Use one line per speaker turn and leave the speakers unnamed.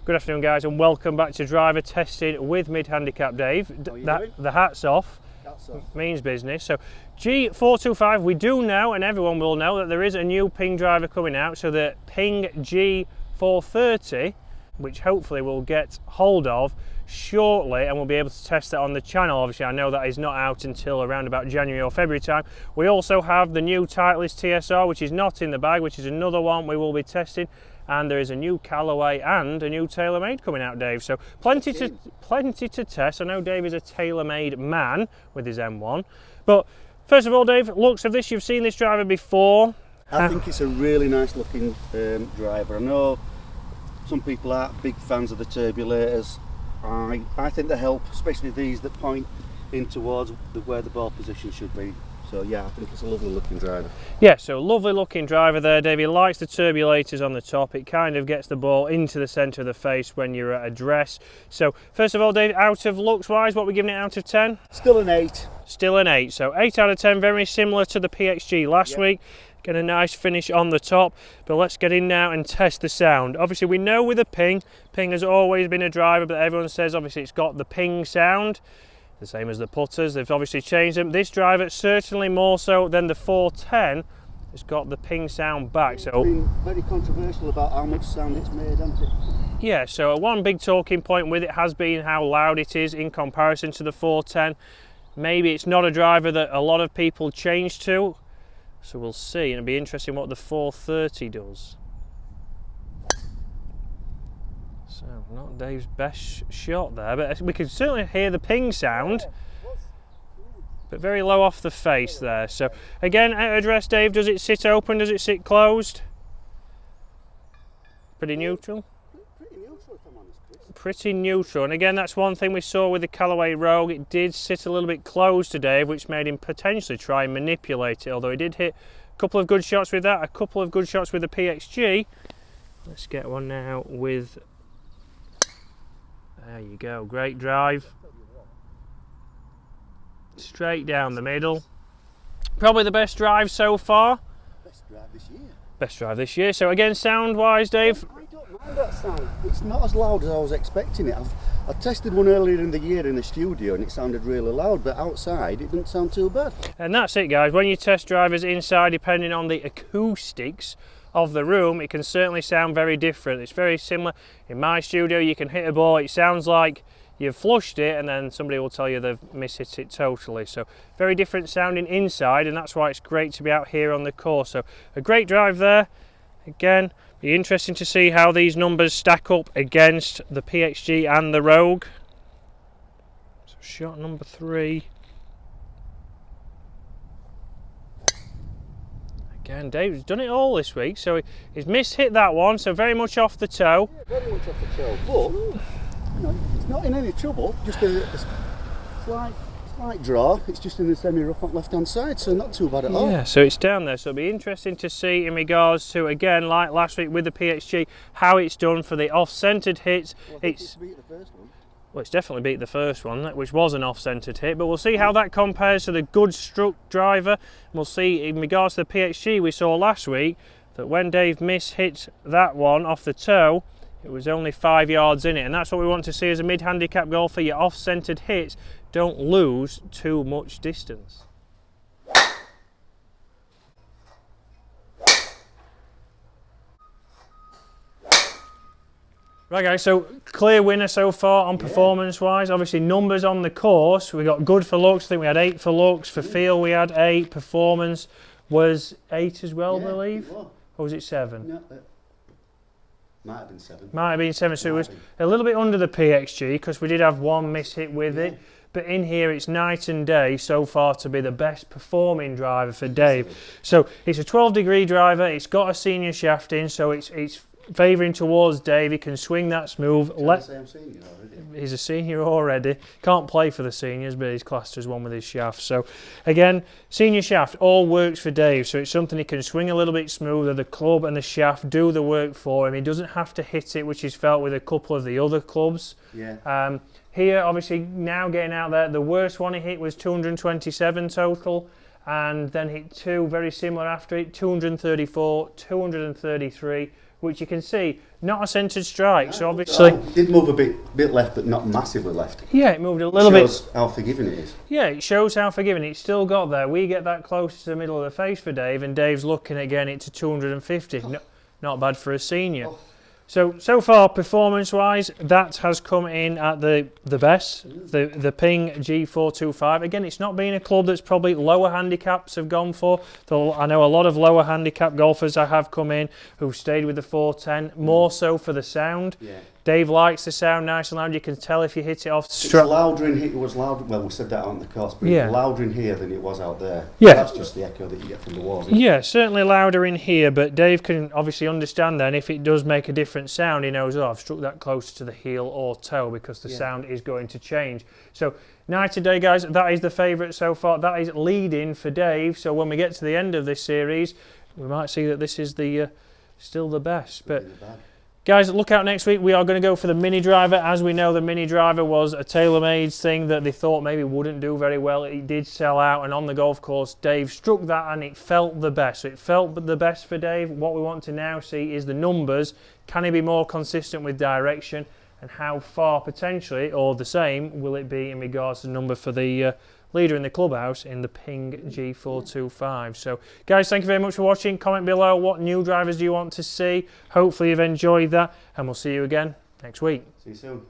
Good afternoon guys and welcome back to Driver Testing with Mid Handicap Dave. The hat's off. Means business. So G425, we do know, and everyone will know, that there is a new Ping driver coming out. So the Ping G430, which hopefully we'll get hold of shortly, and we'll be able to test that on the channel. Obviously I know that is not out until around about January or February time. We also have the new Titleist TSR, which is not in the bag, which is another one we will be testing. And there is a new Callaway and a new Taylormade coming out, Dave. So plenty to test. I know Dave is a Taylormade man with his M1. But first of all, Dave, looks of this, you've seen this driver before.
I think it's a really nice looking driver. I know some people aren't big fans of the turbulators. I think they help, especially these that point in towards where the ball position should be. So yeah, I think it's a lovely looking driver.
Yeah, so lovely looking driver there, Dave. He likes the turbulators on the top. It kind of gets the ball into the centre of the face when you're at address. So first of all, Dave, out of looks wise, what are we giving it out of 10?
Still an 8.
Still an 8. So 8 out of 10, very similar to the PXG last week. Get a nice finish on the top, but let's get in now and test the sound. Obviously we know with the Ping has always been a driver, but everyone says obviously it's got the Ping sound. The same as the putters, they've obviously changed them. This driver, certainly more so than the 410, has got the Ping sound back.
It's been very controversial about how much sound it's made, hasn't it?
Yeah, so one big talking point with it has been how loud it is in comparison to the 410. Maybe it's not a driver that a lot of people change to, so we'll see, and it'll be interesting what the 430 does. So, not Dave's best shot there, but we can certainly hear the Ping sound, but very low off the face there. So, again, at address, Dave, does it sit open, does it sit closed? Pretty neutral?
Pretty neutral, if I'm honest, Chris.
Pretty neutral, and again, that's one thing we saw with the Callaway Rogue. It did sit a little bit closed to Dave, which made him potentially try and manipulate it, although he did hit a couple of good shots with that, a couple of good shots with the PXG. Let's get one now with... There you go, great drive. Straight down the middle. Probably the best drive so far.
Best drive this year.
Best drive this year. So again, sound-wise, Dave?
I don't mind that sound. It's not as loud as I was expecting it. I tested one earlier in the year in the studio and it sounded really loud, but outside it didn't sound too bad.
And that's it, guys. When you test drivers inside, depending on the acoustics of the room, it can certainly sound very different. It's very similar. In my studio, you can hit a ball, it sounds like you've flushed it, and then somebody will tell you they've mishit it totally. So very different sounding inside, and that's why it's great to be out here on the course. So a great drive there. Again, be interesting to see how these numbers stack up against the PXG and the Rogue. So shot number 3. Again, Dave's done it all this week, so he's mishit that one, so very much off the toe.
Yeah, very much off the toe, but you know, it's not in any trouble, just a slight draw. It's just in the semi-rough on left-hand side, so not too bad at all.
Yeah, so it's down there, so it'll be interesting to see in regards to, again, like last week with the PXG, how it's done for the off-centered hits.
Well, it's beat the first one.
Well, it's definitely beat the first one, which was an off-centered hit, but we'll see how that compares to the good struck driver. We'll see in regards to the PXG we saw last week, that when Dave mishit that one off the toe, it was only 5 yards in it, and that's what we want to see as a mid-handicap golfer. Your off-centered hits don't lose too much distance. Right guys, so clear winner so far on performance wise. Obviously numbers on the course, we got good for looks. I think we had 8 for looks. For feel we had 8. Performance was 8 as well, I believe. Or was it 7?
No, might have been 7.
Might have been 7, so it was a little bit under the PXG because we did have one mishit with it. But in here it's night and day so far to be the best performing driver for Dave. So it's a 12-degree driver, it's got a senior shaft in, so it's favouring towards Dave. He can swing that smooth. He's a senior already. Can't play for the seniors, but he's classed as one with his shaft. So again, senior shaft all works for Dave, so it's something he can swing a little bit smoother. The club and the shaft do the work for him. He doesn't have to hit it, which he's felt with a couple of the other clubs.
Yeah.
Here, obviously, now getting out there, the worst one he hit was 227 total, and then hit 2 very similar after it, 234, 233, which you can see, not a centred strike, so obviously...
It did move a bit left, but not massively left.
Yeah, it moved a little bit.
Shows how forgiving it is.
Yeah, it shows how forgiving it's still got there. We get that close to the middle of the face for Dave, and Dave's looking at getting it to 250. No, not bad for a senior. So far, performance-wise, that has come in at the best, the Ping G425. Again, it's not been a club that's probably lower handicaps have gone for. Though I know a lot of lower handicap golfers I have come in who've stayed with the 410, more so for the sound. Yeah. Dave likes the sound nice and loud. You can tell if you hit it off.
It's louder in here. It was louder. Well, we said that on the course, but it's louder in here than it was out there.
Yeah,
that's just the echo that you get from the walls.
Yeah, certainly louder in here. But Dave can obviously understand then if it does make a different sound, he knows, oh, I've struck that closer to the heel or toe because the sound is going to change. So night and day, guys. That is the favourite so far. That is leading for Dave. So when we get to the end of this series, we might see that this is the still the best. But guys, look out next week. We are going to go for the Mini Driver. As we know, the Mini Driver was a Taylormade thing that they thought maybe wouldn't do very well. It did sell out, and on the golf course, Dave struck that and it felt the best. So it felt the best for Dave. What we want to now see is the numbers. Can he be more consistent with direction? And how far potentially, or the same, will it be in regards to the number for the leader in the clubhouse in the Ping G425. So guys, thank you very much for watching. Comment below what new drivers do you want to see. Hopefully you've enjoyed that, and we'll see you again next week.
See you soon.